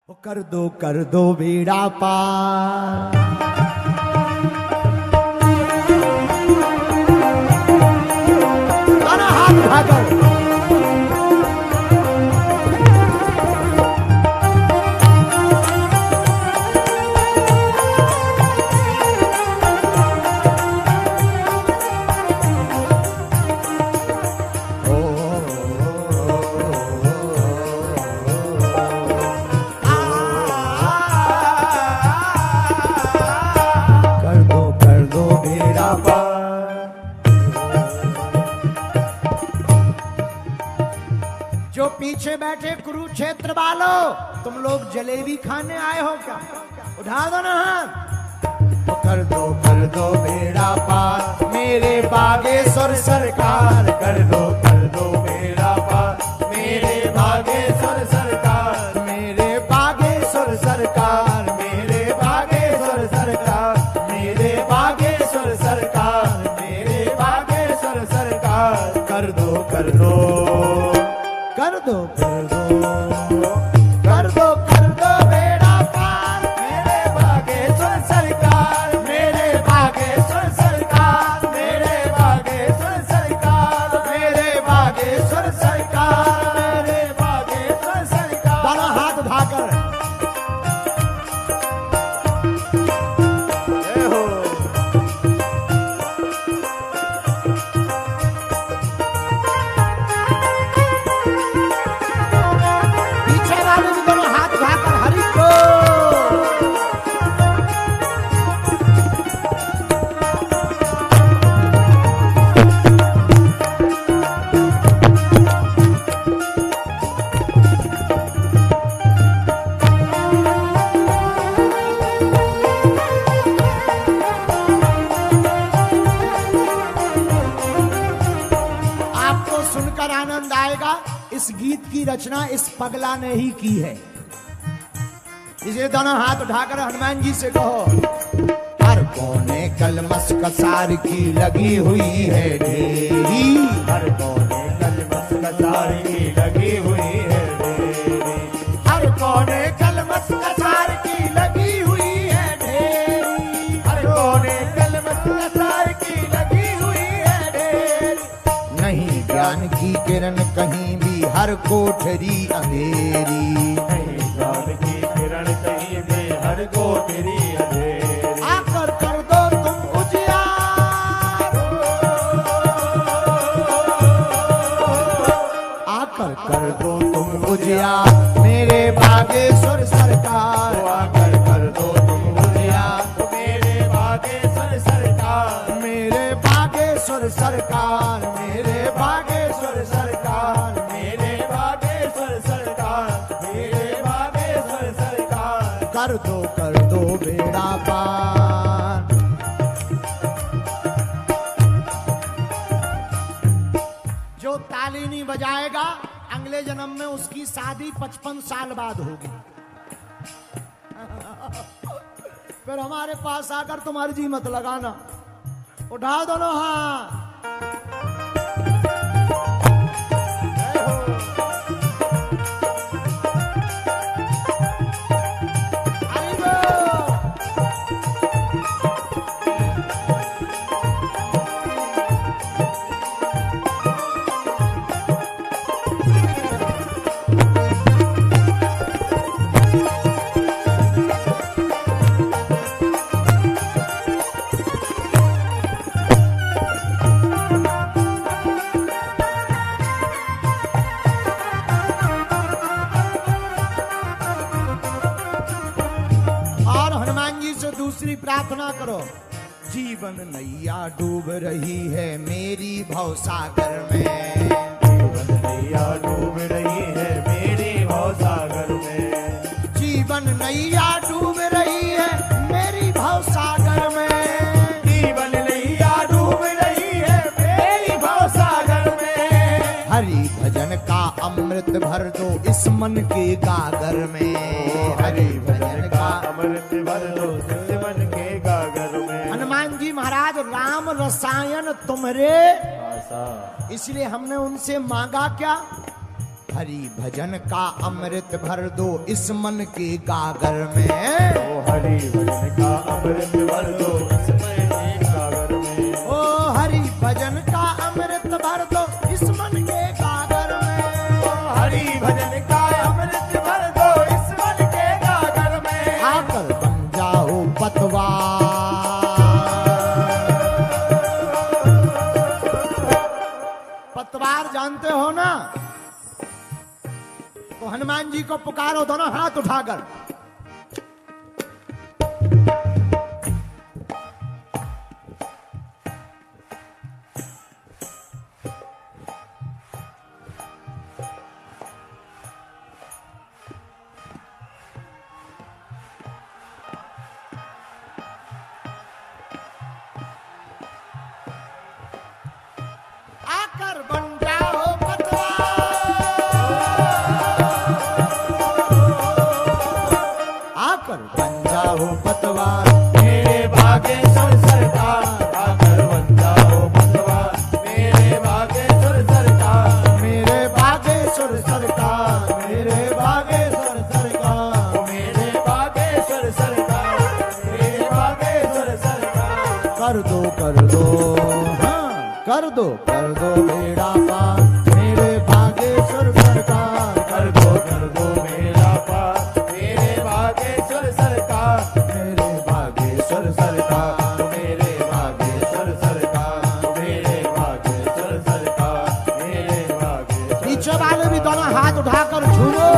कर दो बेड़ा पार। हाथ उठाकर जो पीछे बैठे कुरुक्षेत्र वालों, तुम लोग जलेबी खाने आए हो क्या? उठा दो ना हाथ। कर दो बेड़ा पार मेरे बागेश्वर सरकार। कर दो बेड़ा पार मेरे बागेश्वर सरकार। मेरे बागेश्वर सरकार। मेरे बागेश्वर सरकार। मेरे बागेश्वर सरकार। मेरे बागेश्वर सरकार। कर दो कर दो बेड़ा पार मेरे बागेश्वर सरकार। मेरे बागेश्वर सरकार। मेरे बागेश्वर सरकार। मेरे बागेश्वर सरकार। मेरे बागेश्वर सरकार। दोनों हाथ उठाकर आनंद आएगा। इस गीत की रचना इस पगला ने ही की है। इसे दोनों हाथ उठाकर हनुमान जी से कहो। हर कोने कलमस कसार की लगी हुई है ढेरी। हर कोने कलमस कसार की लगी हुई है ढेरी। हर कोने कलमस कसार की लगी हुई है ढेरी। हर कोने कलमस कसार की लगी हुई है ढेरी। नहीं ज्ञान की किरण कहीं भी, हर कोठरी अंधेरी। नहीं ज्ञान की किरण कहीं भी, हर कोठरी अंधेरी। आकर कर दो तुम उजियार। आकर कर दो तुम उजियार मेरे बागेश्वर सरकार। आकर कर दो तुम उजियार मेरे बागेश्वर सरकार। मेरे बागेश्वर सरकार। मेरे बागेश्वर सरकार। मेरे बागेश्वर सरकार। मेरे बागेश्वर सरकार। कर दो बेड़ा पार। जो ताली नहीं बजाएगा अगले जन्म में उसकी शादी 55 साल बाद होगी। फिर हमारे पास आकर तुम्हारी जी मत लगाना। उठा दोनों हाथ। दूसरी प्रार्थना करो। जीवन नैया डूब रही है मेरी भवसागर में। जीवन नैया डूब रही है मेरी भवसागर में। जीवन नैया डूब रही है मेरी भवसागर में। जीवन नैया डूब रही है मेरी भवसागर में। हरि भजन का अमृत भर दो इस मन के गागर में। हरि भजन का अमृत भर दो इस मन के गागर में। हनुमान जी महाराज राम रसायन तुम्हारे, इसलिए हमने उनसे मांगा क्या? हरि भजन का अमृत भर दो इस मन के गागर में। ओ हरि भजन का अमृत भर दो इस मन के गागर में। ओ हरि भजन का अमृत भर दो इस मन के गागर में। ओ हरि भजन का अमृत भर दो इस मन के गागर में। आकर बन जाओ पतवार। पतवार जानते हो ना, तो हनुमान जी को पुकारो दोनों हाथ उठाकर। आकर बन जाओ पतवार, मेरे भागेश्वर सरकार। आकर बन जाओ पतवार, मेरे भागेश्वर सरकार। मेरे भागेश्वर सरकार, मेरे भागेश्वर सरकार, मेरे भागेश्वर सरकार, मेरे भागेश्वर सरकार। कर दो हाँ कर दो बेड़ा पार मेरे भागेश्वर सरकार। कर दो मेरा पार मेरे भागेश्वर सरकार। मेरे भागेश्वर सरकार, मेरे भागेश्वर सरकार, मेरे भागेश्वर सरकार, मेरे भागेश्वर। पीछे वाले भी दोनों हाथ उठाकर झूलो।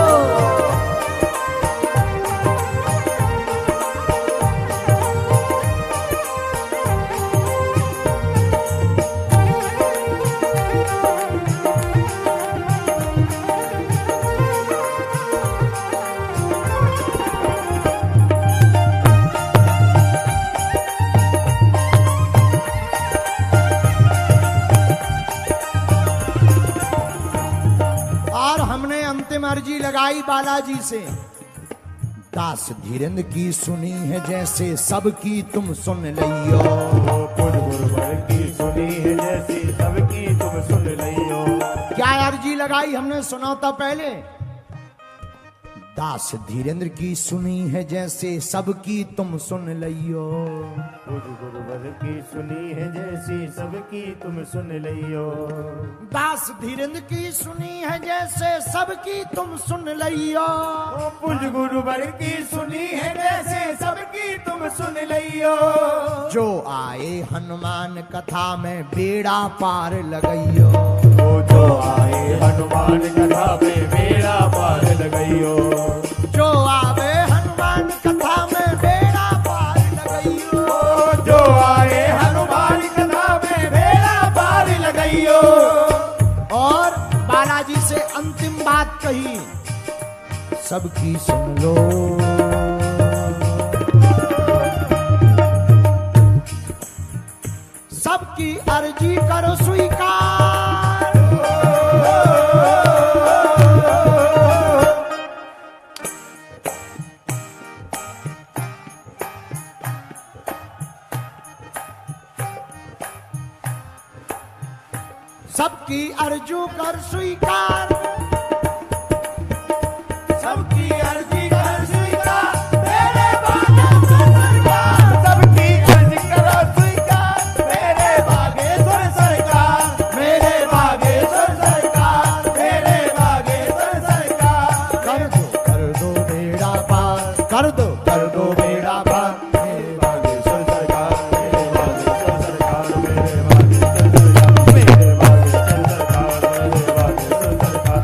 अर्जी लगाई बालाजी से, दास धीरेन्द्र की सुनी है जैसे सबकी तुम सुन लियो। पुर गुरुवर की सुनी है जैसी सबकी तुम सुन लियो। क्या अर्जी लगाई हमने सुना था पहले, दास धीरेन्द्र की सुनी है जैसे सबकी तुम सुन लियो। पुर गुरुवर की सुनी है जैसी सबकी तुम सुन लियो। दास धीरेन्द्र की सुनी है जैसे सबकी तुम सुन लियो। पुर गुरुवर की सुनी है जैसे सबकी तुम सुन लियो। जो आए हनुमान कथा में बेड़ा पार लगइयो। जो आए हनुमान कथा में बेड़ा पार लगइयो। जो आवे हनुमान कथा में बेड़ा पार लगइयो। जो आए हनुमान कथा में बेड़ा पार लगइयो। और बालाजी से अंतिम बात कही, सबकी सुन लो। सबकी अर्जी करो स्वीकार। सबकी अर्जू कर स्वीकार। सबकी अर्जी कर स्वीकार, मेरे भागेश्वर सरकार। सबकी अर्जी करो स्वीकार, मेरे भागेश्वर सरकार। मेरे भागेश्वर सरकार, मेरे भागेश्वर सरकार। कर दो बेड़ा पार, कर दो बेड़ा पार मेरे भागेश्वर सरकार, मेरे भागेश्वर सरकार, मेरे भागेश्वर सरकार, मेरे भागेश्वर सरकार, मेरे भागेश्वर सरकार।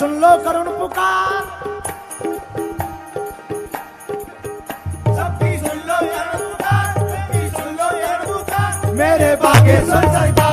सुन लो करुण पुकार। सबकी सुन लो यार पुकार, सबकी सुन लो यार पुकार। मेरे बागेश्वर सरकार